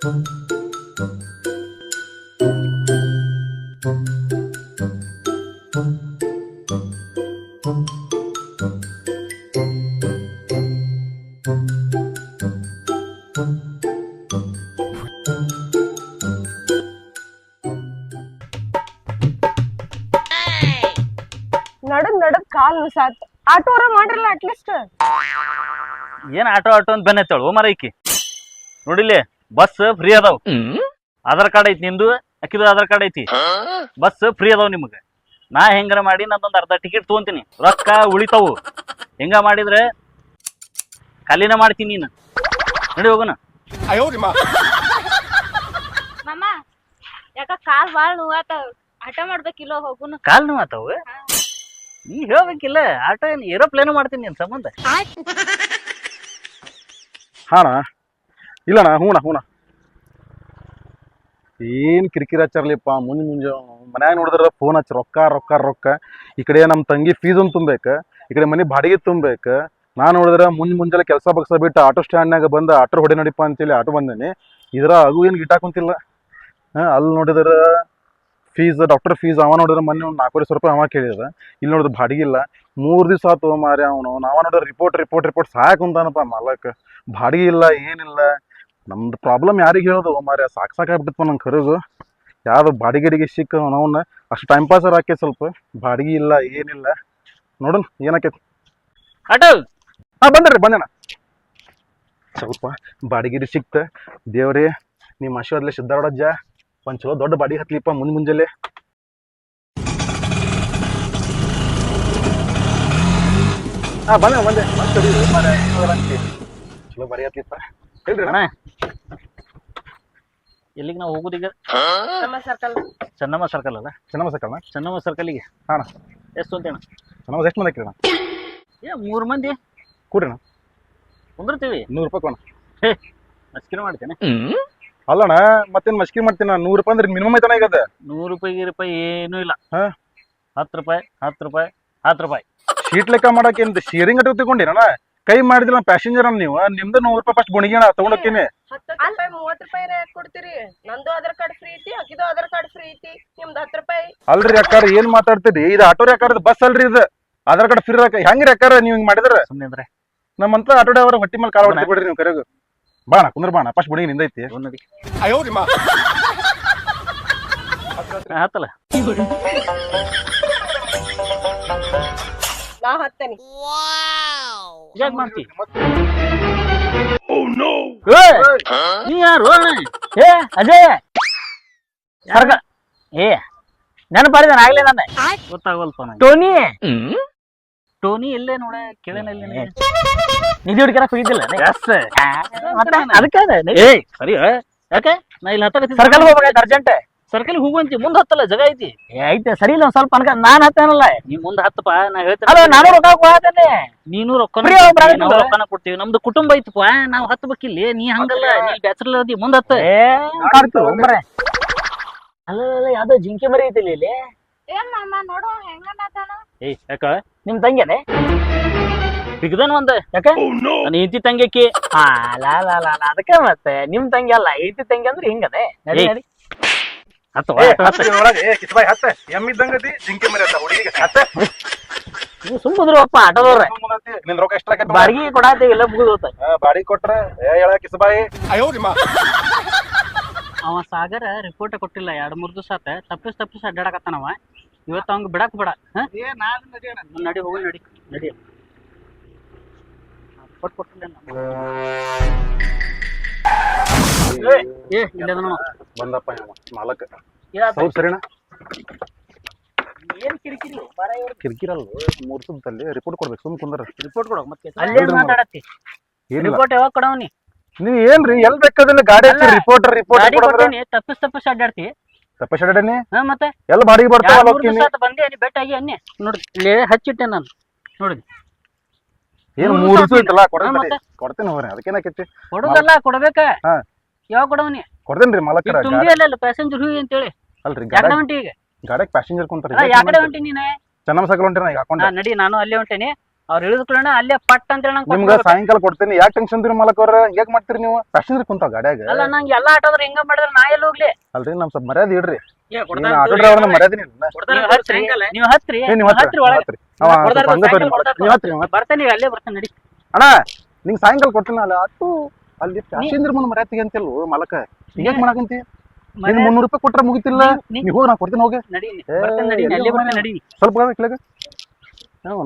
ನಡದ್ ಕಾಲ್ ನುಸಾತ್ ಆಟೋರ ಮಾಡ್ರಲ್ಲ at least. ಏನ್ auto ಅಂತ ಬೆನ್ನತ್ತೇಳು ಮರ ಈಕಿ ನೋಡಿಲಿ ಬಸ್ ಫ್ರೀ ಅದಾವ. ಆಧಾರ್ ಕಾರ್ಡ್ ಐತಿ ನಿಂದು, ಅಕ್ಕಿದು ಆಧಾರ್ ಕಾರ್ಡ್ ಐತಿ, ಬಸ್ ಫ್ರೀ ಅದಾವ ನಿಮ್ಗೆ. ನಾ ಹೆಂಗಾರ ಮಾಡಿ ನಂದೊಂದು ಅರ್ಧ ಟಿಕೆಟ್ ತಗೊಂತೀನಿ, ರೊಕ್ಕ ಉಳಿತಾವು. ಹೆಂಗ ಮಾಡಿದ್ರೆ ಖಾಲಿನ ಮಾಡ್ತೀನಿ ನೀನು. ನಡಿ ಹೋಗೋಣ. ಮಾಮ ಯಾಕ ಕಾಲ್ ಬಾಳ್ ನೋವಾತ, ಆಟ ಮಾಡ್ಬೇಕಿಲ್ಲೋ ಹೋಗುನು. ಕಾಲ್ ನೋವಾತಾವ? ನೀ ಹೇಳ್ಬೇಕಿಲ್ಲ, ಆಟೋ ಏನು ಏರೋಪ್ಲೇನ್ ಮಾಡ್ತೀನಿ ನಿನ್ ಸಂಬಂಧ. ಹಾಣ ಇಲ್ಲಣ್ಣ, ಹೂಣ ಏನ್ ಕಿರಿಕಿರಿ ಹಚ್ಚಾರ್ಲಿಪ್ಪ. ಮುಂಜೆ ಮನ್ಯಾಗ ನೋಡಿದ್ರ ಫೋನ್ ಹಚ್ಚಿ ರೊಕ್ಕ. ಈ ಕಡೆ ನಮ್ಮ ತಂಗಿ ಫೀಸ್ ಒಂದು ತುಂಬೇಕ, ಈ ಕಡೆ ಮನೆ ಬಾಡಿಗೆ ತುಂಬೇಕ. ನಾನು ನೋಡಿದ್ರ ಮುಂಜಾನೆ ಕೆಲಸ ಬಗ್ಸ ಬಿಟ್ಟು ಆಟೋ ಸ್ಟ್ಯಾಂಡ್ನಾಗ ಬಂದು ಆಟೋ ಹೊಡೆ ನಡಿಪ ಅಂತೇಳಿ ಆಟೋ ಬಂದೇನಿ. ಇದ್ರ ಅಗು ಏನು ಗಿಟ್ಟ ಕುಂತಿಲ್ಲ. ಅಲ್ಲಿ ನೋಡಿದ್ರ ಫೀಸ್, ಡಾಕ್ಟರ್ ಫೀಸ್ ಅವ ನೋಡಿದ್ರೆ ಮೊನ್ನೆ ಒಂದು 4,000 ರೂಪಾಯಿ ಅವ ಕೇಳಿದ. ಇಲ್ಲಿ ನೋಡಿದ್ರೆ ಬಾಡಿಗೆ ಇಲ್ಲ. 3 ದಿವಸ ಆತು ಮಾರಿ ಅವನು. ನಾವ ನೋಡಿದ್ರೆ ರಿಪೋರ್ಟ್ ಸಾಕುಂತಾನಪ್ಪ ಮಾಲಕ್. ಬಾಡಿಗೆ ಇಲ್ಲ, ಏನಿಲ್ಲ. ನಮ್ದು ಪ್ರಾಬ್ಲಮ್ ಯಾರಿಗೆ ಹೇಳೋದು ಮಾರಿ? ಸಾಕಾಗ್ಬಿಟ್ಟಿತ್ತು ನಂಗೆ ಕರೆಗು. ಯಾವ್ದು ಬಾಡಿಗೆ ಸಿಕ್ಕ ಅವನ್ನ ಅಷ್ಟು ಟೈಮ್ ಪಾಸರ್ ಹಾಕಿ, ಸ್ವಲ್ಪ ಬಾಡಿಗೆ ಇಲ್ಲ, ಏನಿಲ್ಲ. ನೋಡೋಣ ಏನಾಕೈತಿ. ಆಟೋ ಬಂದೇಣ. ಸ್ವಲ್ಪ ಬಾಡಿಗೆ ಸಿಕ್ತ. ದೇವ್ರೇ ನಿಮ್ಮ ಆಶೀರ್ವಾದಲೆ ಸಿದ್ದಾರೊಡಜ್ಜ ಒಂದ್ ಚಲೋ ದೊಡ್ಡ ಬಾಡಿ ಹತ್ಲಿಪ್ಪ ಮುಂಜಾನೆ. ಬಂದೆ ಚಲೋ ಬಾಡಿ ಹತ್ಲಿಪ್ಪ. ಹೇಳ್ರಿ ಅಣ್ಣ, ಎಲ್ಲಿಗೆ ನಾವು ಹೋಗುದೀಗ? ಚೆನ್ನಮ್ಮ ಸರ್ಕಲ್ ಅಲ್ಲ? ಚೆನ್ನಮ್ಮ ಸರ್ಕಲ್ಗೆ. ಹಾಂ ಎಷ್ಟು ಅಂತೇಣ? ಚೆನ್ನಮ್ಮ ಎಷ್ಟು ಮಂದಿ ಹಾಕಿರಿ ಅಣ್ಣ? 3 ಮಂದಿ ಕೂಡ್ರಿ ಅಣ್ಣ. ಕುಂದಿರ್ತೀವಿ. 100 ರೂಪಾಯಿ ಕೊಣ. ಮಸ್ಕಿನ ಮಾಡ್ತೇನೆ. ಅಲ್ಲಣ್ಣ, ಮತ್ತೇನ್ ಮಸ್ಕಿ ಮಾಡ್ತೀನಿ. 100 ರೂಪಾಯಿ ಅಂದ್ರೆ ಮಿನಿಮಮ್ ಐತನ ಈಗ. 100 ರೂಪಾಯಿ ಏನೂ ಇಲ್ಲ. 10 ರೂಪಾಯಿ ಶೀಟ್ ಲೆಕ್ಕ ಮಾಡಕ್ಕೆ ಶೇರಿಂಗ್ ಅಟ್ ತಗೊಂಡಿರಣ್ಣ. ಕೈ ಮಾಡಿದಿಲ್ಲ ಪ್ಯಾಸೆಂಜರ್ ಅನ್ನ ನೀವು. ನಿಮ್ದು 100 ರೂಪಾಯಿ ಫಸ್ಟ್ ಗುಣಿಗೆಣ ತಗೊಂಡೋಗ್ತೀನಿ. 30 ರೂಪಾಯಿ ಕೊಡ್ತೀರಿ. ನಂದು ಆಧಾರ್ ಕಾರ್ಡ್ ಫ್ರೀ ಐತಿ, ಅಕ್ಕಿದು ಆಧಾರ್ ಕಾರ್ಡ್ ಫ್ರೀ ಐತಿ, ನಿಮ್ದು 10 ರೂಪಾಯಿ. ಅಲ್ರಿ ಅಕ್ಕಾರ, ಏನ್ ಮಾತಾಡ್ತೀರಿ? ಇದು ಆಟೋ ಅಕ್ಕಾರ, ಬಸ್ ಅಲ್ರಿ ಇದು. ಆಧಾರ್ ಕಾರ್ಡ್ ಫ್ರೀ ಹೆಂಗ್ರಿ ಅಕ್ಕಾರ ನೀವ್ ಹಿಂಗ್ ಮಾಡಿದ್ರ? ಸುಮ್ಮನೆ ನಮ್ಮಂತ ಆಟೋ ಡ್ರೈವರ್ ಹೊಟ್ಟಿ ಮೇಲೆ ಕಾಲ ಹೊಡ್ತಿ ಬಿಡ್ರಿ ನೀವು ಕರೆಗು. ಬಾಣ ಕುಂದ್ರ ಬಾಣ, ಫಸ್ಟ್ ಗುಣಿಗೆ ನಿಂದೈತಿ. ಹತ್ತಲ್ಲ ನಾ ಹತ್ತೇನಿ. ಯಾಕೆ ಮಾಡ್ತಿ? ನೀ ಯಾರು? ಅಜಯ್ ಸರ್ಕ ನೆನಪಾಡಿದ ಆಗ್ಲೇ ನನ್ನ ಗೊತ್ತಾಗಲ್ಪ. ಟೋನಿ ಎಲ್ಲೇ ನೋಡ ಕೇಳೇನ ನಿಧಿ ಹುಡುಕರಕ್ ಹೋಗಿದ್ದಿಲ್ಲ? ಅದಕ್ಕೆ ಸರಿ. ಯಾಕೆ ನಾ ಇಲ್ಲಿ ಹತ್ತ ಸರ್ಕಲ್ ಹೋಗ್ಬೇಕು ಅರ್ಜೆಂಟ್. ಸರ್ಕಲ್ ಹೋಗುವಂತಿ ಮುಂದೆ ಹತ್ತಲ್ಲ, ಜಾಗ ಐತಿ. ಐತೆ ಸರಿ ಇಲ್ಲ, ಒಂದ್ ಸ್ವಲ್ಪ ಅನ್ಕ ನಾನ್ ಹತ್ತೇನಲ್ಲ. ನೀ ಮುಂದೆ ಹತ್ತಪ್ಪ, ನಾ ಹೇಳ್ತೇನೆ. ನಾನು ರೊಕ್ಕ ನೀನು ರೊಕ್ಕನ ಕೊಡ್ತೀವಿ. ನಮ್ದು ಕುಟುಂಬ ಐತಪ್ಪ, ನಾವ್ ಹತ್ತಬೇಕಿಲ್ಲಿ. ನೀ ಹಂಗಲ್ಲ, ನೀ ಬ್ಯಾಚುಲರ್ ಅದಿ, ಮುಂದೆ ಹತ್ತ. ಅಲ್ಲ ಯಾವ್ದೋ ಜಿಂಕೆ ಮರಿ ಐತಿಲ್ಲ ಇಲ್ಲಿ. ಯಾಕ ನಿಮ್ ತಂಗಿಯೇ ಬಿಗದನ್ ಒಂದ್? ಯಾಕ ನನ್ನ ಹೆಂಡತಿ ತಂಗಿ ಆಕಿ. ಅದಕ್ಕೆ ಮತ್ತೆ ನಿಮ್ ತಂಗಿ ಅಲ್ಲ, ಹೆಂಡತಿ ತಂಗಿ ಅಂದ್ರೆ ಹಿಂಗದೆ. ನೀವು ಸುಮ್ಮದ್ರಪ್ಪ ಆಟೋದವ್ರ. ಬಾಡಿಗೆ ಕೊಡಾತೀವಿ ಎಲ್ಲ ಮುಗಿದ. ಬಾಡಿಗೆ ಕೊಟ್ರ ಅವ ಸಾಗರ ರಿಪೋರ್ಟ್ ಕೊಟ್ಟಿಲ್ಲ. 2-3 ದಿವಸ ಆತ. ತಪ್ಪಿಸ್ ಅಡ್ಡಾಡಕತ್ತಾನವ. ಇವತ್ತು ಅವಂಗ ಬಿಡಕ್ ಬೇಡ. ನಡಿ ಹೋಗಿ ನಡಿ ಕೊಟ್ಟಿಲ್ಲ. ಬಂದಪ್ಪ ಮಾಲಕ್. ಸರಿನಾ? ಏನ್ ಕಿರಿಕಿರಿ ಕಿರಿಕಿರಲ್ಲ. 3 ಸುತ್ತಲ್ಲಿ ರಿಪೋರ್ಟ್ ಕೊಡ್ಬೇಕು. ಸುಮ್ ಕುಂದ್ರ ರಿಪೋರ್ಟ್ ಕೊಡೋ. ಮತ್ತೆ ಅಲ್ಲೇ ಮಾತಾಡತ್ತಿ. ರಿಪೋರ್ಟ್ ಯಾವಾಗ ಕೊಡವನಿ? ನೀವ್ ಏನ್ರಿ ಎಲ್ ಬೇಕಾದಿಲ್ಲ ಗಾಡಿ ರಿಪೋರ್ಟ್ ತಪ್ಪಿಸ್ ಅಡ್ಡಾಡ್ತಿ. ತಪ್ಪಿಸ್ ಅಡ್ಡಾಡನಿ ಮತ್ತೆ ಎಲ್ಲ ಬಾಡಿಗೆ ಬರ್ತಾವ. ಬಂದೆ ಬೆಟ್ಟ ಆಗಿ ಅನ್ನಿ ನೋಡಿ ಇಲ್ಲೇ ಹಚ್ಚಿಟ್ಟೆ ನಾನು. ನೋಡಿ ಏನು 3 ದಿವಸ ಐತಲ್ಲ, ಕೊಡ್ತೇನೆ ಹೋಗ್ರಿ. ಅದಕ್ಕೇನಾಕೈತಿ? ಕೊಡೋದಲ್ಲ, ಕೊಡ್ಬೇಕ. ಯಾವಾಗ ಕೊಡವನಿ? ಕೊಡ್ತೇನ್ರಿ ಮಾಲಕರ. ತುಂಬಿ ಅಲ್ಲ ಪ್ಯಾಸೆಂಜರ್ ಹೂ ಅಂತೇಳಿ. ಅಲ್ರಿ ಯಾಕಡೆ ಹೊಂಟಿ ಈಗ? ಗಾಡಿಗೆ ಪ್ಯಾಸೆಂಜರ್ ಕುಂತಾರ. ಯಾಕಡೆ ಹೊಂಟಿ ನೀನೆ? ಚೆನ್ನಮ್ಮ ಸರ್ಕಲ್ ಹೊಂಟಿನ ಈಗ ಹಾಕೊಂಡ. ನಡಿ, ನಾನು ಅಲ್ಲೇ ಹೊಂಟೇನಿ. ಅವ್ರು ಹೇಳಿದ ಕೂಡಣ ಅಲ್ಲೇ ಪಟ್ ಅಂತ ಹೇಳಿ ನಿಮ್ಗ ಸಾಯಂಕಾಲ ಕೊಡ್ತೇನೆ. ಯಾಕೆ ಟೆನ್ಷನ್ ತಿರಿ ಮಾಲಕ್ ಅವ್ರ ಹೇಗ್ ಮಾಡ್ತೀರಿ ನೀವು? ಪ್ಯಾಸೆಂಜರ್ ಕುಂತಾವ ಗಾಡ್ಯಾಗ. ಅಲ್ಲ ನಂಗೆ ಎಲ್ಲಾ ಆಟೋದ್ರ ಹಿಂಗ ಮಾಡಿದ್ರ ನಾ ಎಲ್ಲಿ ಹೋಗ್ಲಿ? ಅಲ್ರಿ ನಮ್ ಸ್ವಲ್ಪ ಮರ್ಯಾದೆ ಇಡ್ರಿ. ಆಟೋ ಡ್ರೈವರ್ನ ಮರ್ಯಾದೆ ಇಲ್ಲ. ನೀವ್ ಹತ್ರಿ ಹತ್ರಿ ಒಳಗೆ ಬರ್ತೇನೆ. ನೀವು ಅಲ್ಲೇ ಬರ್ತೇನೆ ನಡಿ ಅಣ್ಣ. ನಿಂಗ್ ಸಾಯಂಕಾಲ ಕೊಡ್ತೇನೆ. ಅಲ್ಲ ಆಟೋ ಅಲ್ಲಿ ಪ್ಯಾಸೆಂಜರ್ ಮುಂದೆ ಮರ್ಯಾದೆ ಅಂತಿಲ್ವ ಮಾಲಕ? ಹಿಂಗ್ಯಾಕ್ ಮಾಡಕಂತಿ? ನೀನ್ 300 ರೂಪಾಯಿ ಕೊಟ್ರೆ ಮುಗಿತಿಲ್ಲ. ನೀವ್ ಹೋಗಿ ನಾ ಕೊಡ್ತೀನಿ. ಹೋಗಿ ನಡಿ ಬರ್ತೇನೆ ನಡಿ ಅಲ್ಲೇ ಬರ್ತೇನೆ ನಡಿ. ಸ್ವಲ್ಪ ಇಟ್ಲಾಗ ನಾವು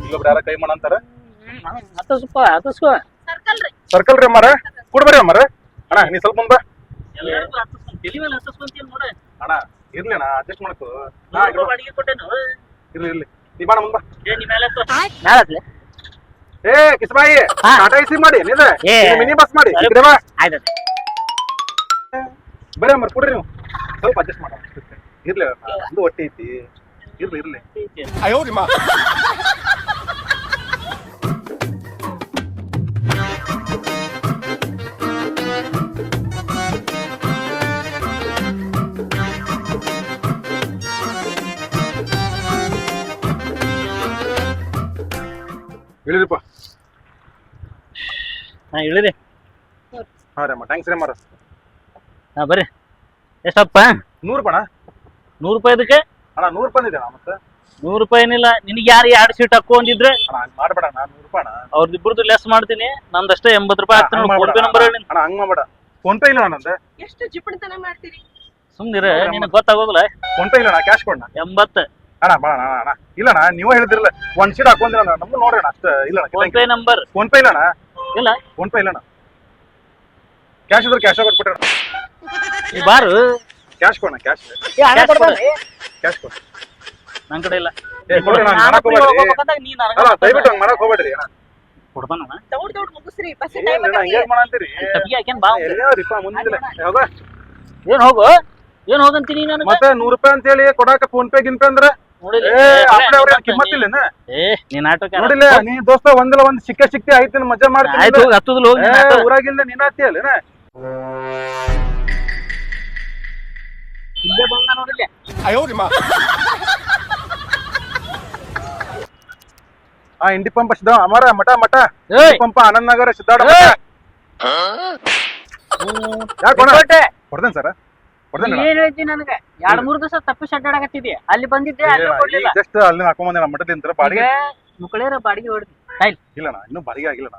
ಇಲ್ಲೊಬ್ರು ಯಾರ ಕೈ ಮಾಡ ಅಂತಾರ. ಹತ್ತಸ್ಕೋ ಸರ್ಕಲ್ ರೀ. ಸರ್ಕಲ್ ರೀ ಅಮ್ಮಾರ ಕೊಡ್ಬೇರಿ ಅಮ್ಮಾರ. ಅಣ್ಣ ನೀ ಸ್ವಲ್ಪ ಮುಂದ ಅಣ್ಣ. ಇರ್ಲಿ ಅಣ್ಣ ಅಡ್ಜಸ್ಟ್ ಮಾಡ್ಕೋ. ಇರ್ಲಿ ಇರ್ಲಿ ನೀ ಬಾಣ ಮುಂದ. ಏ ಕಿಸ್ಬಾಯಿ ಟಾಟಾ ಎಸಿ ಮಾಡಿ ಮಿನಿ ಬಸ್ ಮಾಡಿ ಬರೀ ಅಮ್ಮಾರ ಕೊಡ್ರಿ. ನೀವು ಸ್ವಲ್ಪ ಅಡ್ಜಸ್ಟ್ ಮಾಡ. ಇರ್ಲಿ ಒಂದು ಹೊಟ್ಟೆ ಐತಿ. ಇರ್ಲಿ ಇರ್ಲಿ ಇಳಿರಿಪ್ಪ. ಹಾ ಇಳಿರಿ. ಹಾ ರೀ ಅಮ್ಮ ಥ್ಯಾಂಕ್ಸ್ ರೀ ಅಮ್ಮಾರ. ಹಾ ಬರ್ರಿ. ಎಷ್ಟಪ್ಪ? 100 ರೂಪಾಯಿ. 100 ರೂಪಾಯಿ ಇದಕ್ಕೆ? ಅಣ್ಣ 100 ರೂಪಾಯಿ ಇದೆ ಮತ್ತೆ. 100 ರೂಪಾಯಿ ಏನಿಲ್ಲ. ನಿನಗೆ ಯಾರು 2 ಸೀಟ್ ಹಾಕೋ ಅಂದಿದ್ರೆ ಅಣ್ಣ ಹಂಗ್ ಮಾಡ್ಬೇಡ. ಅಣ್ಣ 100 ರೂಪಾಯಿ ಅಣ್ಣ. ಅವ್ರದಿಬ್ಬರದು ಲೆಸ್ ಮಾಡ್ತೀನಿ. ನಂದಷ್ಟೇ 80 ರೂಪಾಯಿ ಹಾಕ್ತೀನಿ. ಫೋನ್ ಪೇ ನಂಬರ್ ಹೇಳಿ. ಅಣ್ಣ ಹಂಗ್ ಮಾಡ್ಬೇಡ. ಫೋನ್ ಪೇ ಇಲ್ಲ ನಂದು. ಎಷ್ಟು ಜಿಪಣತನ ಮಾಡ್ತೀರಿ? ಸುಮ್ನಿರ ನಿನಗೆ ಗೊತ್ತಾಗೋದಿಲ್ಲ. ಫೋನ್ ಪೇ ಇಲ್ಲ ಅಣ್ಣ. ಕ್ಯಾಶ್ ಕೊಡಣ. 80 ಅಣ್ಣ ಬಾ ಅಣ್ಣ. ಅಣ್ಣ ಇಲ್ಲ ಅಣ್ಣ ನೀವು ಹೇಳಿದ್ರಲ್ಲ 1 ಸೀಟ್ ಹಾಕೊಂಡ್ರೆ ಅಣ್ಣ ನಮ್ದು ನೋಡ್ರಿ ಅಣ್ಣ ಅಷ್ಟೇ. ಇಲ್ಲ phone pay number phone pay ಇಲ್ಲ ಅಣ್ಣ. ಇಲ್ಲ ಫೋನ್ ಪೇ ಇಲ್ಲ ಅಣ್ಣ. ಕ್ಯಾಶ್ ಇದ್ರೆ ಕ್ಯಾಶ್ ಕೊಟ್ಬಿಟ್ರೆ. ಈ ಬಾರು ಕ್ಯಾಶ್ ಕೊಡಣ. ಕ್ಯಾಶ್ ಕ್ಯಾಶ್ ಕೊಡ. ನನ್ ಕಡೆ ಇಲ್ಲ. ಕೊಡ್ರಿ ಅಣ್ಣ. ಮಾಡಕ್ ಹೋಗ್ಬೇಡ್ರಿ. ಅಲ್ಲ ದಯವಿಟ್ಟು ಹಂಗ್ ಮಾಡಕ್ ಹೋಗ್ಬೇಡ್ರಿ ಅಣ್ಣ. ಕೊಡ್ತಾನಣ್ಣ. ದೌಡ್ ಮುಗಿಸ್ರಿ. ಬಸ್ ಹಂಗೇನ್ ಮಾಡಂತೀರಿ? ತಪ್ಪಿಗೆ ಹಾಕ್ಯಾನ್ ಬಾ. ಎಲ್ಲರಿಪ್ಪ ಮುಂದಿಲ್ಲ ಯಾವಾಗ ಏನ್ ಹೋಗು ಏನ್ ಹೋಗಂತೀನಿ ನನಗೆ. ಮತ್ತೆ 100 ರೂಪಾಯಿ ಅಂತ ಹೇಳಿ ಕೊಡಾಕ ಫೋನ್ ಪೇ ಗಿನ್ ಪೇ ಅಂದ್ರೆ ಕಿಮ್ಮತ್ತಿಲ್ಲ. ನೀನ್ ಆಟೋಕ್ಕೆ ನೋಡಿಲ್ಲ ನೀ ದೋಸ್ತ ಒಂದಿಲ್ಲ ಒಂದ್ ಸಿಕ್ಕಿ ಆಯ್ತು ಮಜಾ ಮಾಡ್ತೀನಿ. ಆಯ್ತು ಹತ್ತುದಿಲ್ಲ ಹೋಗಿ. ಊರಾಗಿಂದ ನೀನ್ ಆತಿಯಲ್ಲ ಇಲ್ಲೇ ಬಂದ ನೋಡಿಲ್ಲ. ಇಂಡಿ ಪಂಪ್ ಸಿದ್ದ ಅಮರ ಮಠ ಮಠ ಪಂಪ ಆನಂದ್ ನಗರ ಸಿದ್ದಾಡ ಕೊಡ್ತೇನೆ ಸರ್. ಏನ್ ಹೇಳ್ತಿ ನನಗೆ 2-3 ದಿವಸ ತಪ್ಪಿಸಿ ಅಡ್ಡಾಡಕತ್ತಿದ್ದೆ. ಅಲ್ಲಿ ಬಂದಿದ್ದೆ ಜಸ್ಟ್ ಅಲ್ಲಿ ಹಾಕೊಂಡ್ ನಮ್ಮ ಮಠದಿಂದ ಬಾಡಿಗೆ ಮುಕ್ಕಳೇರ ಬಾಡಿಗೆ ಹೊಡ್ದಿ. ಇಲ್ಲಣ್ಣ ಇನ್ನೂ ಬಾಡಿಗೆ ಆಗಿಲ್ಲಣ್ಣ.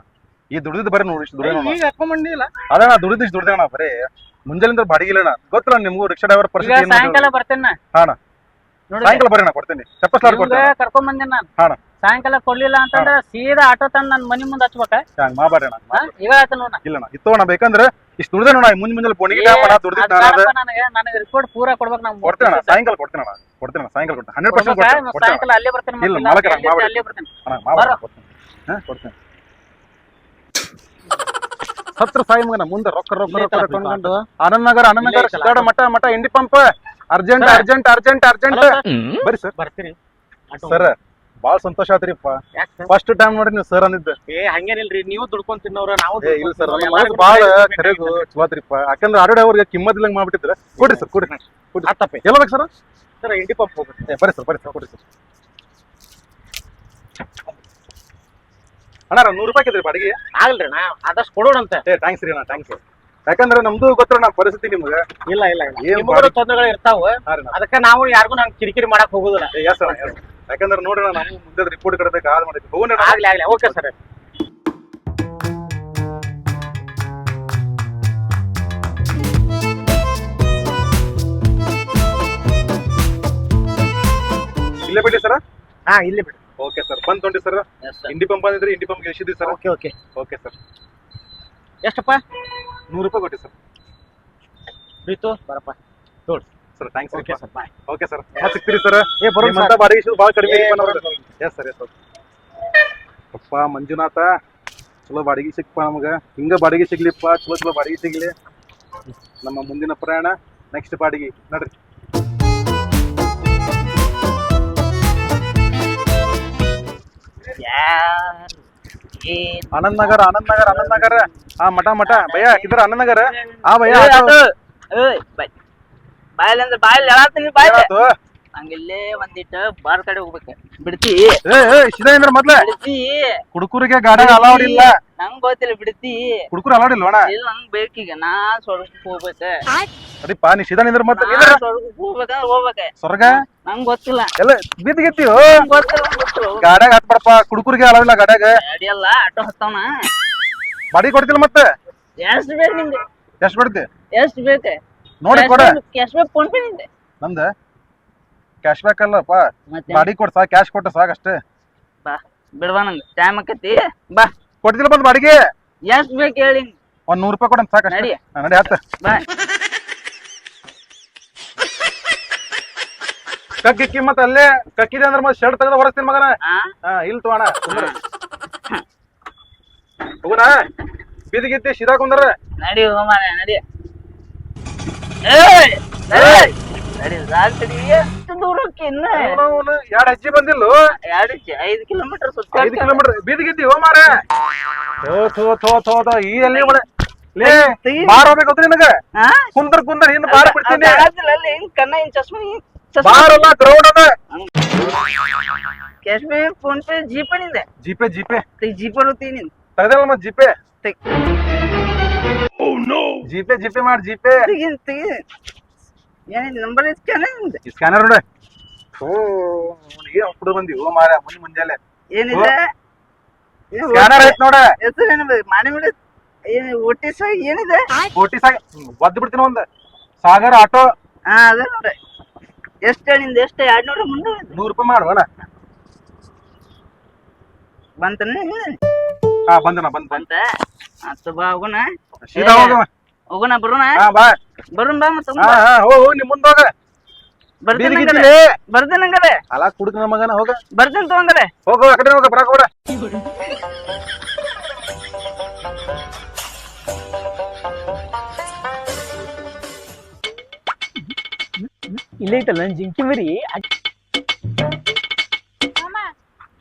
ಈ ದುಡಿದ್ ಬರೀ ನೋಡಿ ಈಗ ಹಾಕೊಂಡ್ಬಂದಿಲ್ಲ. ಅದಣ್ಣ ದುಡಿದಣ್ಣ ಬರೀ ಮುಂಜಾನಿಂದ ಬಾಡಿಗೆ ಇಲ್ಲಣ್ಣ. ಗೊತ್ತಿಲ್ಲ ನಿಮ್ಗೂ ರಿಕ್ಷಾ ಡ್ರೈವರ್ ಪರಿಸ್ಥಿತಿ. ಸಾಯಂಕಾಲ ಬರ್ತೇನೆ. ಹಾಣ ಸಾಯಂಕಾಲ ಬರ್ರಿ ನಾ ಕೊಡ್ತೇನೆ. ಕರ್ಕೊಂಡ್ ಬಂದೇನ ನಾನು. ಹಾಣ ಸಾಯಂಕಾಲ ಕೊಡ್ಲಿಲ್ಲ ಅಂತಂದ್ರೆ ಸೀದಾ ಆಟೋ ತಂದ್ ನನ್ ಮನಿ ಮುಂದೆ ಹಚ್ಬೇಕ. ಹಂಗ ಮಾಬಾರಣ್ಣ. ಈಗ ಆಯ್ತು ನೋಡ. ಇಲ್ಲಣ್ಣ ಇತ್ತೋಣ ಬೇಕಂದ್ರೆ ಇಷ್ಟು ದುಡ್ದೆ ನೋಡ ಮುಂಜಾನೆ ಬೋಣಿಗೆ ನನಗೆ ರಿಪೋರ್ಟ್ ಪೂರಾ ಕೊಡ್ಬೇಕು. ನಾವು ಕೊಡ್ತೇನೆ ಸಾಯಂಕಾಲ ಕೊಡ್ತೇನೆ ಸಾಯಂಕಾಲ ಕೊಡ್ತೇನೆ 100% ಸಾಯಂಕಾಲ ಅಲ್ಲೇ ಬರ್ತೇನೆ. ಇಲ್ಲ ಮಾಲಕರ ಅಲ್ಲೇ ಬರ್ತೇನೆ. ಕೊಡ್ತೇನೆ. ಹತ್ರ ಸಾಯಿ ಮಗನ ಮುಂದೆ ರೊಕ್ಕ ರೊಕ್ಕ ಆನಂದ್ ನಗರ ಸಿದ್ದಾಡ ಮಠ ಮಠ Indi pump urgent urgent urgent urgent ಬರ್ರಿ ಸರ್. ಬರ್ತೀರಿ ಸರ್ ಬಾಳ ಸಂತೋಷ ಆತ್ರಿಪ್ಪ. ಫಸ್ಟ್ ಟೈಮ್ ನೋಡಿ ನೀವು ಸರ್ ಅಂದಿದ್ದ. ಹಂಗೇನಿಲ್ರಿ ನೀವು ದುಡ್ಕೊಂಡ್ ತಿನ್ನೋರ ನಾವು ಇಲ್ಲ ಸರ್ ನಮ್ಮ ಮನಸ್ಸು ಬಾಳ ಕರೆಗೂ ಚಲೋತ್ರಿಪ್ಪ. ಯಾಕಂದ್ರೆ ಆಡೋ ಅವ್ರಿಗೆ ಕಿಮ್ಮತ್ತಿಲ್ಲಂಗ್ ಮಾಡ್ಬಿಟ್ಟಿದ್ರೆ ಕೊಡ್ರಿ ಸರ್ ಕೊಡ್ರಿ ಎಲ್ಲ ಬೇಕು ಸರ್. ಸರ್ ಇಂಡಿ ಪಂಪ್ ಹೋಗುತ್ತೆ. ಬರ್ರಿ ಸರ್ ಕೊಡ್ರಿ ಸರ್. ಅಣ್ಣ 100 ರೂಪಾಯಿ ಇದ್ರಿ ಬಾಡಿಗೆ ಆಗಲ್ರಿ ನಾ ಆದಷ್ಟು ಕೊಡೋಣಂತ. ಥ್ಯಾಂಕ್ಸ್ ರೀ ಅಣ್ಣ ಥ್ಯಾಂಕ್ಸ್. ಯಾಕಂದ್ರೆ ನಮ್ದು ಗೊತ್ತಿರ ನಾ ಪರಿಸ್ಥಿತಿ ನಿಮ್ಗೆ. ಇಲ್ಲ ತೊಂದರೆಗಳು ಇರ್ತಾವ. ಅದಕ್ಕೆ ನಾವು ಯಾರಿಗೂ ನಂಗೆ ಕಿರಿಕಿರಿ ಮಾಡಕ್ ಹೋಗುದಿಲ್ಲ. ಯಾಕಂದ್ರೆ ನೋಡ್ರಿ ನಾವು ಮುಂದೆ ರಿಪೋರ್ಟ್ ಕಡಬೇಕು ಹಾಳು ಮಾಡಿದ್ವಿ. ಆಗ್ಲಿ ಓಕೆ ಸರ್. ಇಲ್ಲೇ ಬಿಡಿ ಸರ್. ಹಾ ಇಲ್ಲಿ ಬಿಡಿ. ಓಕೆ ಸರ್ ಬಂದ್ ತೊಂಡಿ ಸರ್. ಇಂಡಿ ಪಂಪ್ ಅಂದಿದ್ರಿ ಇಂಡಿ ಪಂಪ್ ಎಷ್ಟಿದ್ರಿ ಸರ್? Okay sir. ಎಷ್ಟಪ್ಪ? 100 ರೂಪಾಯಿ ಕೊಟ್ಟಿ ಸರ್. ಪ್ರೀತು ಬರಪ್ಪ ತೋಡ್ sir. Thanks. Okay sir bye. Okay sir ಮತ್ತೆ ಸಿಗ್ತೀರಿ ಸರ್. ನಿಮ್ಮಂತ ಬಾಡಿಗೆ ಭಾಳ ಕಡಿಮೆ. Yes sir yes sir. ಅಪ್ಪ ಮಂಜುನಾಥ ಚಲೋ ಬಾಡಿಗೆ ಸಿಕ್ಪ ನಮ್ಗೆ. ಹಿಂಗ ಬಾಡಿಗೆ ಸಿಗ್ಲಿಪ್ಪ. ಚಲೋ ಬಾಡಿಗೆ ಸಿಗ್ಲಿ. ನಮ್ಮ ಮುಂದಿನ ಪ್ರಯಾಣ ನೆಕ್ಸ್ಟ್ ಬಾಡಿಗೆ ನಡ್ರಿ. आनंद नगर हाँ मटा भैया किधर आनंद नगर हाँ भैया ಬಾಯಲ್ಲಿ ಬಾಯಲ್ಲಿ ಹೇಳತ್ತೀನಿ ಬಾಯಲ್ಲಿ तो ಹಂಗಿಲ್ಲೇ ಒಂದಿಟ್ಟು ಬಾರ್ ಕಡೆ ಹೋಗ್ಬೇಕು ಬಿಡ್ತಿ ಸಿದಾ ಇಂದ್ರ ಮೊದ್ಲ ಬಿಡ್ತಿ ಕುಡುಕರಿಗೆ ಗಾಡಿ ಅಲೌಡ್ ಇಲ್ಲ ನಂಗ್ ಗೊತ್ತಿಲ್ಲ ಬಿಡ್ತಿ ಕುಡುಕರು ಅಲೌಡ್ ಇಲ್ವಣ ಇಲ್ಲ ನಂಗ್ ಬೇಕೀಗ ನಾ ಸ್ವರ್ಗಕ್ಕೆ ಹೋಗ್ಬೇಕ ಅದಿಪ್ಪ ನೀ ಸಿದಾ ನಿಂದ್ರ ಮೊದ್ಲ ಸ್ವರ್ಗಕ್ಕೆ ಹೋಗ್ಬೇಕಂದ್ರ ಹೋಗ್ಬೇಕ ಸ್ವರ್ಗ ನಂಗ್ ಗೊತ್ತಿಲ್ಲ ಎಲ್ಲ ಬಿದ್ದಿಗಿತ್ತೀವ ಗೊತ್ತಿಲ್ಲ ಗಾಡ್ಯಾಗ ಹತ್ಬಿಡಪ್ಪ ಕುಡುಕರಿಗೆ ಅಲೌಡ್ ಇಲ್ಲ ಗಾಡ್ಯಾಗ ಗಾಡಿ ಎಲ್ಲ ಆಟೋ ಹತ್ತವನ ಬಾಡಿ ಕೊಡ್ತಿಲ್ಲ ಮತ್ತೆ ಎಷ್ಟ್ ಬೇಕು ನಿಂಗೆ ಎಷ್ಟ್ ಬಿಡ್ತಿ ಎಷ್ಟ್ ಬೇಕು ನೋಡಿ ಕೊಡ ಕ್ಯಾಶ್ ಬ್ಯಾಕ್ ಫೋನ್ ಪೇ ನಿಂದೆ ನಂದ ಕ್ಯಾಶ್ ಬ್ಯಾಕ್ ಅಲ್ಲಪ್ಪ ಮತ್ತೆ ಬಾಡಿ ಕೊಡ್ ಸಾಕ್ ಕ್ಯಾಶ್ ಕೊಟ್ಟ ಸಾಕ್ ಅಷ್ಟೇ ಬಾ ಬಿಡ್ವಾ ನಂಗೆ ಟೈಮ್ ಆಕತಿ ಬಾ ಕೊಡ್ತಿಲ್ಲ ಬಂದ್ ಬಾಡಿಗೆ ಎಷ್ಟ್ ಬೇಕು ಹೇಳಿ ಒಂದ್ 100 ರೂಪಾಯಿ ಕೊಡಂತ ಸಾಕ್ ಅಷ್ಟೇ ನಡಿ. ನಡಿ ಹತ್ತ ಬಾ ಕಕ್ಕಿ ಕಿಮ್ಮತ್ ಅಲ್ಲೇ ಕಕ್ಕಿದೆ ಅಂದ್ರೆ ಮತ್ತೆ ಶರ್ಟ್ ತೆಗೆದು ಹೊರಸ್ತೀನಿ ಮಗನ ಹಾ ಹಾ ಇಲ್ಲಿ ತಗೋಣ ಕುಂದ್ರ ಹೋಗೋಣ ಬಿದ್ದಿಗಿತ್ತಿ ಸಿದಾ ಕುಂದ್ರ ನಡಿ ಹೋಮಾರ ನಡಿ ಏಯ್ ನಡಿ ನಡಿ ರಾತ್ರಿ ಎಷ್ಟು ದೂರಕ್ಕೆ ಇನ್ನ ಎರಡ್ ಹೆಜ್ಜೆ ಬಂದಿಲ್ಲ 5 ಕಿಲೋಮೀಟರ್ 5 ಕಿಲೋಮೀಟರ್ ಬಿದ್ದಿಗಿತ್ತಿ ಹೋ ಮಾರ ಥೋ ಈ ಎಲ್ಲಿ ಮಾಡ ಲೇ ಬಾರ್ ಹೋಗ್ಬೇಕು ನಿನಗ ಹಾ ಕುಂದ್ರ ಹಿಂದ್ ಬಾರ್ ಬಿಡ್ತೀನಿ ಅಲ್ಲಿ ಹಿಂಗ್ ಕಣ್ಣ ಹಿಂಗ್ ಚಸ್ಮಾ ಬಾರ್ ಅಲ್ಲ ಗ್ರೌಂಡ್ ಅದ cash pay phone pay GPay ನಿಂದೆ ಜಿಪೇ ಜಿಪೇ ಹೋಗ್ತೀನಿ ನಿಂದ ತೆಗ್ದಲ್ಲ ಮತ್ ಜಿಪೇ ಜಿಪೇ ಮಾಡಿ ಜಿಪೇ ತೆಗಿ ಏನಿದೆ ನಂಬರ್ ಸ್ಕ್ಯಾನರ್ ನಿಂದೆ ಸ್ಕ್ಯಾನರ್ ನೋಡ ಓ ಏನ್ ಹುಡುಗ ಬಂದಿ ಓ ಮಾರ ಮುಂಜಾನೆ ಏನಿದೆ ಸ್ಕ್ಯಾನರ್ ಐತ್ ನೋಡ ಹೆಸರೇನು ಮಾಡಿ ಬಿಡ ಏನು ಒಟ್ಟಿ ಸಹ ಏನಿದೆ ಕೋಟಿ ಸಾಗ ಒದ್ದು ಬಿಡ್ತೀನಿ ಒಂದ್ ಸಾಗರ್ ಆಟೋ ಹಾ ಅದೇ ನೋಡ್ರಿ ಎಷ್ಟು ನಿಂದ ಎಷ್ಟು 200 300 100 ರೂಪಾಯಿ ಮಾಡುವಣ ಬಂತನ ಹಾ ಬಂದನ ಬಂದ್ ಬಂತ ಆತು ಬಾ ಹೋಗೋಣ ಸೀದಾ ಹೋಗವ ಹೋಗೋಣ ಬರೋಣ ಹಾ ಬಾ ಬರೋಣ ಬಾ ಮತ್ತೆ ಹಾ ಹೋಗು ನಿಮ್ ಮುಂದ ಹೋಗ ಬರ್ದೇನಂಗರೆ ಬರ್ದೇನಂಗರೆ ಅಲ್ಲ ಕುಡುಕ ಮಗನ ಹೋಗ ಬರ್ದೇನ್ ತಗೊಂಗರೆ ಹೋಗು ಆ ಕಡೆ ಹೋಗ ಬರಾಕ ಬೇಡ ಇಲ್ಲೇ ಐತಲ್ಲ ನನ್ ಜಿಂಕಿ ಮರಿ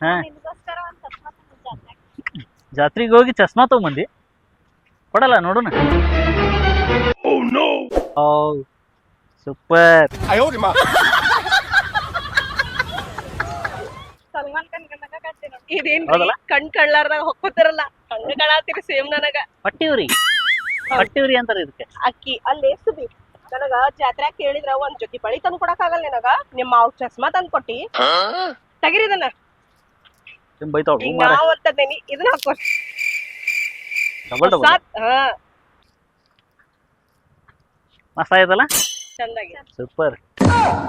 ಹಾ ಜಾತ್ರೆಗೆ ಹೋಗಿ ಚಸ್ಮಾ ತಗೊಂಬಂದಿ ಕೊಡಲ್ಲ ನೋಡೋಣ ಸೂಪರ್ ಸಲ್ಮಾನ್ ಖಾನ್ ಇದೇನ್ ಹೌದಲ್ಲ? ಕಣ್ ಕಳ್ಳಾರ್ದಾಗ ಹೊಕ್ಕೋತಿರಲ್ಲ ಹಂಗ ಕಳಾತಿರಿ ಸೇಮ್ ನನಗ ಪಟ್ಟಿವ್ರಿ ಅಂತಾರ ಇದಕ್ಕೆ ಅಕ್ಕಿ ಅಲ್ಲಿ ಸುದ್ದಿ ನನಗ ಜಾತ್ರ್ಯಾಗ ಕೇಳಿದ್ರ ಒಂದ್ ಜೊತೆ ಬಳಿ ತಂದು ಕೊಡಕ್ಕಾಗಲ್ಲ ನಿನಗ ನಿಮ್ಮ ಮಾವ್ ಚಸ್ಮಾ ತಂದ್ ಕೊಟ್ಟಿ ತೆಗಿರಿದನ್ನ ಬೈತಾವ್ ಈಗ ನಾವ್ ಅಂತದೇನಿ ಇದನ್ನ ಹಾಕೋ ಡಬಲ್ ಡಬಲ್ ಹಾ ಮಸ್ತ್ ಆಯ್ತಲ್ಲ ಚಂದಾಗಿ ಸೂಪರ್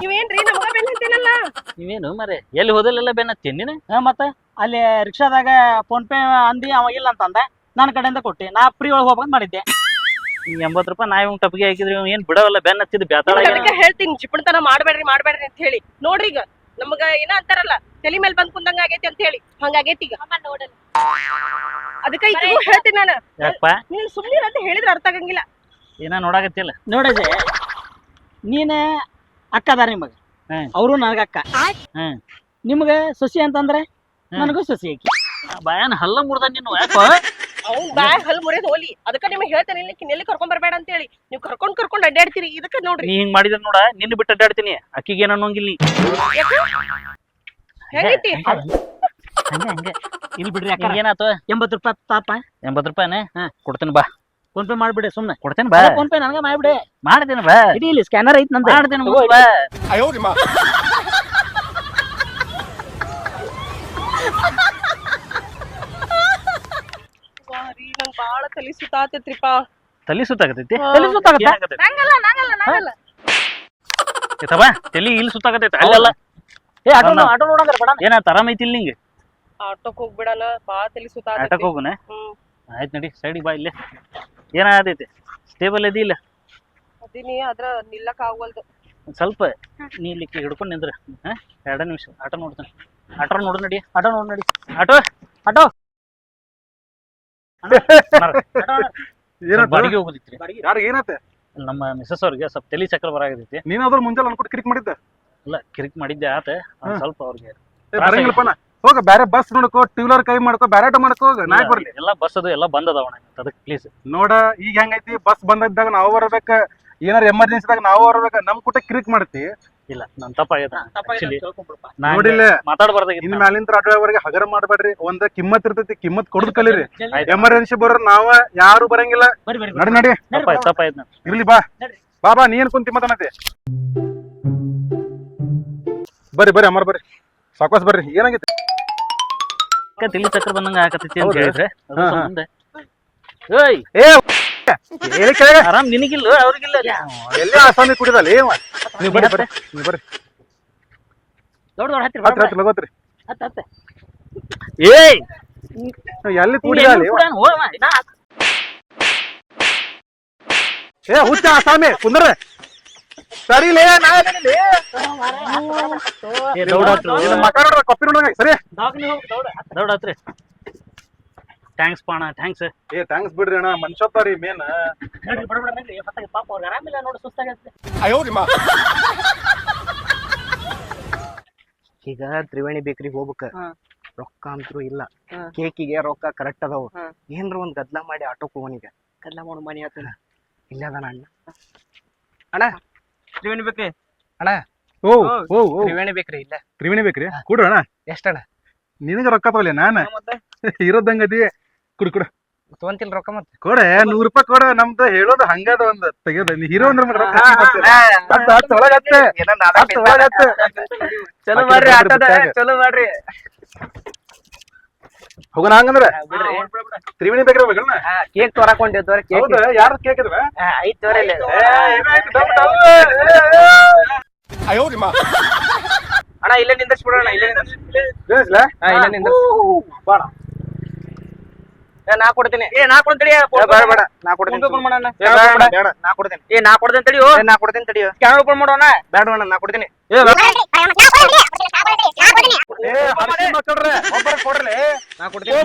ನೀವೇನ್ರಿ ನಮಗ ಬೆನ್ ಹತ್ತೇನಲ್ಲ ನೀವೇನು ಮರೆ ಎಲ್ಲಿ ಹೋದಲ್ಲೆಲ್ಲ ಬೆನ್ನ ತಿನ್ನಿನ ಮತ್ತೆ ಅಲ್ಲಿ ರಿಕ್ಷಾದಾಗ ಫೋನ್ ಪೇ ಅಂದಿ ಅವ ಇಲ್ಲ ಅಂತಂದ ನನ್ನ ಕಡೆಯಿಂದ ಕೊಟ್ಟಿ ನಾ ಫ್ರೀ ಒಳಗೆ ಹೋಗ್ಬೇಕಂತ ಮಾಡಿದ್ದೆ 80 ರೂಪಾಯಿ ನಾವ್ ಇವ್ ಟಪ್ಪಿಗೆ ಹಾಕಿದ್ರಿ ಇವ್ ಏನ್ ಬಿಡವಲ್ಲ ಬೆನ್ನ ಹತ್ತಿದ್ ಬ್ಯಾತಾಳ ಅದಕ್ಕೆ ಹೇಳ್ತೀನಿ ಚಿಪ್ಪಣತನ ಮಾಡ್ಬೇಡ್ರಿ ಅಂತ ಹೇಳಿ ನೋಡ್ರಿ ಈಗ ನಮಗ ಏನ ಅಂತಾರಲ್ಲ ತಲಿ ಮೇಲೆ ಬಂದ್ ಕುಂದಂಗ ಆಗೈತಿ ಅಂತ ಹೇಳಿ ಹಂಗಾಗೈತಿ ಈಗ ನೋಡಲ್ಲ ಅದಕ್ಕ ಈಗ ಹೇಳ್ತೀನಿ ನಾನು ಯಾಕಪ್ಪ ನೀನ್ ಸುಮ್ನಿರ ಅಂತ ಹೇಳಿದ್ರೆ ಅರ್ಥ ಆಗಂಗಿಲ್ಲ ಏನ ನೋಡಾಕತ್ತಿಲ್ಲ ನೋಡಿದೆ ನೀನ ಅಕ್ಕ ಅದಾರ ನಿಮಗ ಹ್ಮ್. ಅವರು ನನಗ ಅಕ್ಕ ಹ್ಮ್. ನಿಮಗ ಸೊಸಿ ಅಂತಂದ್ರೆ ನನಗೂ ಸೊಸಿ ಆಕಿ ಬಾಯನ್ ಹಲ್ಲ ಮುರ್ದ ನೀನು ಯಾಕೋ ಅವ್ನ್ ಬಾಯ್ ಹಲ್ ಮುರಿದ್ ಹೋಲಿ ಅದಕ್ಕ ನಿಮಗೆ ಹೇಳ್ತೇನೆ ಎಲ್ಲಿ ಕರ್ಕೊಂಡ್ ಬರ್ಬೇಡ ಅಂತ ಹೇಳಿ ನೀವು ಕರ್ಕೊಂಡ್ ಅಡ್ಡಾಡ್ತೀರಿ ಇದಕ್ಕ ನೋಡ್ರಿ ನೀ ಹಿಂಗ್ ಮಾಡಿದ್ರ ನೋಡ ನಿನ್ನ ಬಿಟ್ಟು ಅಡ್ಡಾಡ್ತೀನಿ ಅಕ್ಕಿಗೆ ಏನ್ ಅನ್ನೋಂಗಿಲ್ಲ ಹೆಂಗೈತಿ ಹಂಗೆ ಇಲ್ಲಿ ಬಿಡ್ರಿ ಅಕ್ಕ ಏನಾತು 80 ರೂಪಾಯಿ ತಾಪ 80 ರೂಪಾಯಿನೇ ಕೊಡ್ತೀನಿ ಬಾ ಫೋನ್ ಪೇ ಮಾಡ್ಬಿಡಿ ಸುಮ್ನೆ ಕೊಡ್ತೀನಿ ಬಾ ಫೋನ್ ಪೇ ನನಗ ಮಾಡ್ಬಿಡಿ ಮಾಡ್ತೀನಿ ಬಾ ಇಡೀ ಇಲ್ಲಿ ಸ್ಕ್ಯಾನರ್ ಐತ್ ನಂದು ಮಾಡ್ತೀನಿ ಬಾ ನಂಗ್ ಬಾಳ ತಲಿ ಸುತ್ತಾತೈತ್ರಿಪ್ಪ ತಲಿ ಸುತ್ತಾಗತೈತಿ ತಲೆ ಸುತ್ತಾಗತ್ತೆ? ನಂಗಲ್ಲ ಬಾ ತಲಿ ಇಲ್ಲಿ ಸುತ್ತಾಗತೈತಿ ಅಲ್ಲೆಲ್ಲ ಏ ಆಟೋ ನೋಡಂಗ್ರ ಬೇಡ ಏನಾಯ್ತು ಆರಾಮ ಐತಿ ಇಲ್ಲಿ ನಿಂಗೆ ಆಟೋಕ್ ಹೋಗ್ಬಿಡಣ ಬಾಳ ತಲಿ ಆಟಕ್ ಸುತ್ತಾತೈತಿ ಹೋಗುನ ಆಯ್ತು ನಡಿ ಸೈಡಿಗೆ ಬಾ ಇಲ್ಲೇ ಏನಾಗತೈತಿ ಸ್ಟೇಬಲ್ ಅದಿ ಇಲ್ಲ ಅದೀನಿ ಅದ್ರ ನಿಲ್ಲಕ್ ಆಗವಲ್ದು ಒಂದ್ ಸ್ವಲ್ಪ ನೀ ಇಲ್ಲಿಕ್ಕೆ ಹಿಡ್ಕೊಂಡು ನಿಂದ್ರ 2 ನಿಮಿಷ ಆಟೋ ನೋಡ್ತಾನೆ ಆಟೋ ನೋಡು ನಡಿ ಆಟೋ ನೋಡ್ ನಡಿ ಆಟೋ ಆಟೋ ಬಾಡಿಗೆ ಹೋಗುದಿತ್ರಿ ಯಾರು ಏನತ್ತೆ ನಮ್ಮ ಮಿಸಸ್ ಅವ್ರಿಗೆ ಸ್ವಲ್ಪ ತಲಿ ಚಕ್ರ ಬರಾಗತೈತಿ ನೀನಾದ್ರೂ ಮುಂಜಾನೆ ಅನ್ಕೊಟ್ಟು ಕ್ಲಿಕ್ ಮಾಡಿದ್ದೆ ಇಲ್ಲ ಕಿರಿಕ್ ಮಾಡಿದ್ದೆ ಆತ ಒಂದ್ ಸ್ವಲ್ಪ ಅವ್ರಿಗೆ ಬರಂಗಿಲ್ಲಪ್ಪ ನಾ ಹೋಗ ಬ್ಯಾರೆ ಬಸ್ ನೋಡ್ಕೋ ಟೂ ವೀಲರ್ ಕೈ ಮಾಡ್ಕೋ ಬ್ಯಾರೆ ಆಟೋ ಮಾಡ್ಕೋ ಹೋಗ ನಾ ಯಾಕ್ ಬರ್ಲಿ ಎಲ್ಲ ಬಸ್ ಅದು ಎಲ್ಲ ಬಂದ್ ಅದಾವಣ ಅದಕ್ಕೆ ಪ್ಲೀಸ್. ನೋಡ ಈಗ ಹೆಂಗೈತಿ ಬಸ್ ಬಂದಿದ್ದಾಗ ನಾವು ಬರ್ಬೇಕ ಏನಾರ ಎಮರ್ಜೆನ್ಸಿದಾಗ ನಾವು ಬರ್ಬೇಕ ನಮ್ ಕೂಟ ಕಿರಿಕ್ ಮಾಡ್ತಿ ಇಲ್ಲ ನನ್ ತಪ್ಪಾಗೈತೆ ಆಕ್ಚುಲಿ ನೋಡಿಲ್ಲ ಮಾತಾಡಬಾರ್ದಾಗಿತ್ತು. ಇನ್ ಮ್ಯಾಲಿಂತ್ರ ಆಟೋ ಡ್ರೈವರ್ಗೆ ಹಗರ ಮಾಡ್ಬೇಡ್ರಿ ಒಂದ್ ಕಿಮ್ಮತ್ ಇರ್ತೈತಿ ಕಿಮ್ಮತ್ ಕೊಡದ್ ಕಲೀರಿ ಆಯ್ತು. ಎಮರ್ಜೆನ್ಸಿ ಬರೋರ್ ನಾವ ಯಾರು ಬರಂಗಿಲ್ಲ ಬರ್ರಿ ಬರ್ರಿ ನಡಿ ನಡಿ ತಪ್ಪಾಯ್ತು ಇರ್ಲಿ ಬಾ ಬಾ ಬಾ ನೀ ಏನ್ ಕುಂತಿ ಮಾತಾಡತಿ ಬರ್ರಿ ಬರ್ರಿ ಅಮರ್ ಬರ್ರಿ ಸಾಕೋಸ್ ಬರ್ರಿ ಏನಾಗೈತಿ ತಿಳಿ ಚಕ್ರ ಬಂದಂಗ ಆಗತೈತಿ ಅಂತ ಹೌದಾ? ಹೇಳಿದ್ರೆ ಅದ್ರ ಹಾ, ಹಾ. ಸಂಬಂಧ ಏಯ್ ಏ ಹೇಳಿ ಕೆಳಗೆ ಆರಾಮ್ ನಿನಗಿಲ್ಲ ಅವ್ರಿಗಿಲ್ಲ ಎಲ್ಲೇ ಆಸಾಮಿ ಕುಡಿದಲ್ಲ ಏವ ನೀವ್ ಬರ್ರಿ ಬರ್ರಿ ನೀವ್ ಬರ್ರಿ ದೊಡ್ಡ ದೊಡ್ಡ ಹತ್ತಿರ ಹತ್ರ ಹತ್ರ ಲಗೋತ್ರಿ ಹತ್ತ ಹತ್ತ ಏಯ್ ಎಲ್ಲಿ ಕುಡಿದಲ್ಲ ಏ ಹುಚ್ಚ ಆಸಾಮಿ ಕುಂದ್ರ ಸರಿಲೇ ನಾ ಏನಿಲ್ಲ ಮಕ್ಕ ನೋಡ್ರ ಕಪ್ಪಿ ನೋಡ್ರಂಗ ಸರಿ ದೊಡ್ಡ ಹತ್ರಿ ಥ್ಯಾಂಕ್ಸ್ ಪಾಣ ಥ್ಯಾಂಕ್ಸ್. ಏ ಥ್ಯಾಂಕ್ಸ್ ಬಿಡ್ರಿ ಅಣ್ಣ ಮನುಷ್ಯತ್ವರಿ ಮೇನ್ ಪಾಪ ಅವ್ರಿಗೆ ಆರಾಮಿಲ್ಲ ನೋಡಿ ಸುಸ್ತಾಗತ್ತೆ. ಈಗ ತ್ರಿವೇಣಿ ಬೇಕ್ರಿಗೆ ಹೋಗ್ಬೇಕ ರೊಕ್ಕ ಅಂತೂ ಇಲ್ಲ ಕೇಕಿಗೆ ರೊಕ್ಕ ಕರೆಕ್ಟ್ ಅದಾವ ಏನ್ರ ಒಂದ್ ಗದ್ಲ ಮಾಡಿ ಆಟೋಕ್ ಹೋಗೋನಿಗ ಗದ್ಲ ಮಾಡು ಮನಿ ಆತನ ಇಲ್ಲ ಅದಾನ ಅಣ್ಣ ಅಣ್ಣ ತ್ರಿವೇಣಿ ಬೇಕ್ರಿ ಅಣ್ಣ ಓ ಓ ಓ ತ್ರಿವೇಣಿ ಬೇಕ್ರಿ ಇಲ್ಲ ತ್ರಿವೇಣಿ ಬೇಕ್ರಿ ಕುಡ್ರ ಅಣ್ಣ ಎಷ್ಟಣ್ಣ ನಿನಗ ರೊಕ್ಕ ತಗೊಳ್ಳಿ ನಾನ ಇರೋದಂಗದಿ ಕುಡ್ ಕುಡ ತಗೊಂತಿಲ್ ರೊಕ್ಕ ಮತ್ತ ಕೊಡೆ 100 ರೂಪಾಯಿ ಕೊಡ ನಮ್ದು ಹೇಳೋದು ಹಂಗದ ಒಂದ್ ತೆಗೆದ ನೀ ಹೀರೋ ಅಂದ್ರೆ ಮತ್ತೆ ರೊಕ್ಕ ಹೆಚ್ಚಿಗ್ ಕೊಡ್ತೀರ. ಹತ್ತು ಒಳಗತ್ತೆ ಹತ್ತು ಒಳಗತ್ತೆ ಚಲೋ ಮಾಡ್ರಿ ಆಟದ ಚಲೋ ಮಾಡ್ರಿ ಹೋಗೋಣ ಹಂಗಂದ್ರ ತ್ರಿವೇಣಿ ಬೇಕ್ರಿ ಹೋಗ್ಬೇಕಣ್ಣ ಕೇಕ್ ತೋರಾಕೊಂಡಿ ತೋರ ಕೇಕ್ ಹೌದಾ ಯಾರು ಕೇಕ್ ಇದ್ವ ಐತ್ ತೋರಿ ಅಣ್ಣ ಇಲ್ಲೇ ನಿಂದಿಸ್ಬಿಡೋಣ ಇಲ್ಲೇ ಇಲ್ಲೇ ನಿಂದಿರ್ಸ್ ಬಾಣ ನಾ ಕೊಡ್ತೀನಿ ಏ ನಾ ಕೊಡ್ತೀನಿ ಬೇಡ ಬೇಡ ನಾ ಕೊಡ್ತೀನಿ ಓಪನ್ ಮಾಡೋಣ ಬೇಡ ನಾ ಕೊಡ್ತೀನಿ ಏ ನಾ ಕೊಡ್ತೀನಿ ತಡಿಯೋ ನಾ ಕೊಡ್ತೀನಿ ತಡಿಯೋ ಸ್ಕ್ಯಾನರ್ ಓಪನ್ ಮಾಡೋಣ ಬೇಡ ಬೇಡ ನಾ ಕೊಡ್ತೀನಿ ಏ ಹರ್ಷಿ ಮಕ್ಕಳ್ರೆ ಒಬ್ಬರ ಕೊಡ್ರಲಿ ನಾ ಕೊಡ್ತೀನಿ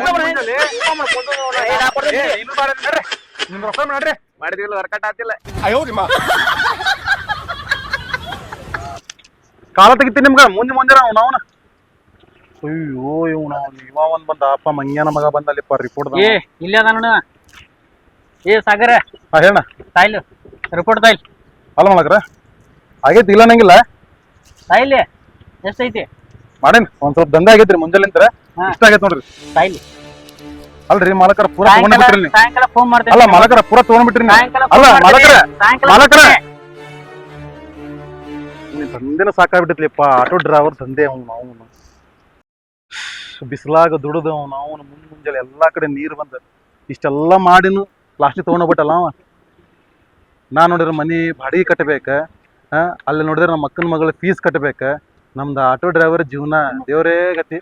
ಇನ್ನು ಬಾಳ ನಡ್ರಿ ನಿಮ್ ರೊಕ್ಕ ಮಾಡ್ರಿ ಮಾಡಿದಿಲ್ಲ ವರ್ಕಟ್ ಆತಿಲ್ಲ ಕಾಲ ತೆಗಿತೀನಿ ನಿಮ್ಗ ಮುಂದೆ ಮುಂದೆ ನಾವನ ಅಯ್ಯೋ ಇವ್ನ ಇವ ಒಂದ್ ಬಂದ ಅಪ್ಪ ಮಂಗ್ಯಾನ ಮಗ ಬಂದಲ್ಲಿಪ್ಪ ರಿಪೋರ್ಟ್ ಏ ಇಲ್ಲೇ ಅದ ನೋಡ ಏ ಸಾಗರ ಹೇಳ ತಾಯಿಲ್ ರಿಪೋರ್ಟ್ ತಾಯಿಲ್ ಅಲ್ಲ ಮಾಡಕ್ರ ಆಗೈತಿ ಇಲ್ಲ ನಂಗಿಲ್ಲ ತಾಯಿಲ್ ಎಷ್ಟೈತಿ ಮಾಡೇನ್ ಒಂದ್ ಸ್ವಲ್ಪ ದಂಧೆ ಆಗೈತ್ರಿ ಮುಂಜಾಲಿಂತ್ರ ಇಷ್ಟ ಆಗೈತ್ ನೋಡ್ರಿ ತಾಯಿಲ್ ಅಲ್ರಿ ಮಾಲಕರ ಪೂರಾ ತಗೊಂಡ್ಬಿಟ್ರಿ ನೀವು ಸಾಯಂಕಾಲ ಫೋನ್ ಮಾಡ್ತೇನೆ. ಅಲ್ಲ ಮಾಲಕರ ಪೂರಾ ತಗೊಂಡ್ಬಿಟ್ರಿ ನೀವು ಸಾಯಂಕಾಲ ಅಲ್ಲ phone ಮಾಡ್ತೀನಿ. ಮಾಲಕರ ಸಾಯಂಕಾಲ ಮಾಲಕರ ಮಾಡ್ತೀನಿ. ನೀನ್ ದಂಧೆನ ಸಾಕಾಗ್ಬಿಟ್ಟಿತ್ಲಿಪ್ಪ ಆಟೋ ಡ್ರೈವರ್ ದಂಧೆ ಅವನು ಬಿಸಿಲಾಗ ದುಡಿದ ಅವನು ಮುಂಜಾನೆ ಎಲ್ಲಾ ಕಡೆ ನೀರ್ ಬಂದ ಇಷ್ಟೆಲ್ಲಾ ಮಾಡಿನು ಪ್ಲಾಸ್ಟಿಕ್ ತಗೊಂಡೋಗ್ಬಿಟ್ಟಲ್ಲ ಅವ ನಾ ನೋಡಿದ್ರೆ ಮನಿ ಬಾಡಿಗೆ ಕಟ್ಟಬೇಕ ಅಲ್ಲಿ ನೋಡಿದ್ರೆ ನಮ್ಮ ಅಕ್ಕನ ಮಗಳ ಫೀಸ್ ಕಟ್ಟಬೇಕ ನಮ್ದು ಆಟೋ ಡ್ರೈವರ್ ಜೀವನ ದೇವರೇ ಗತಿ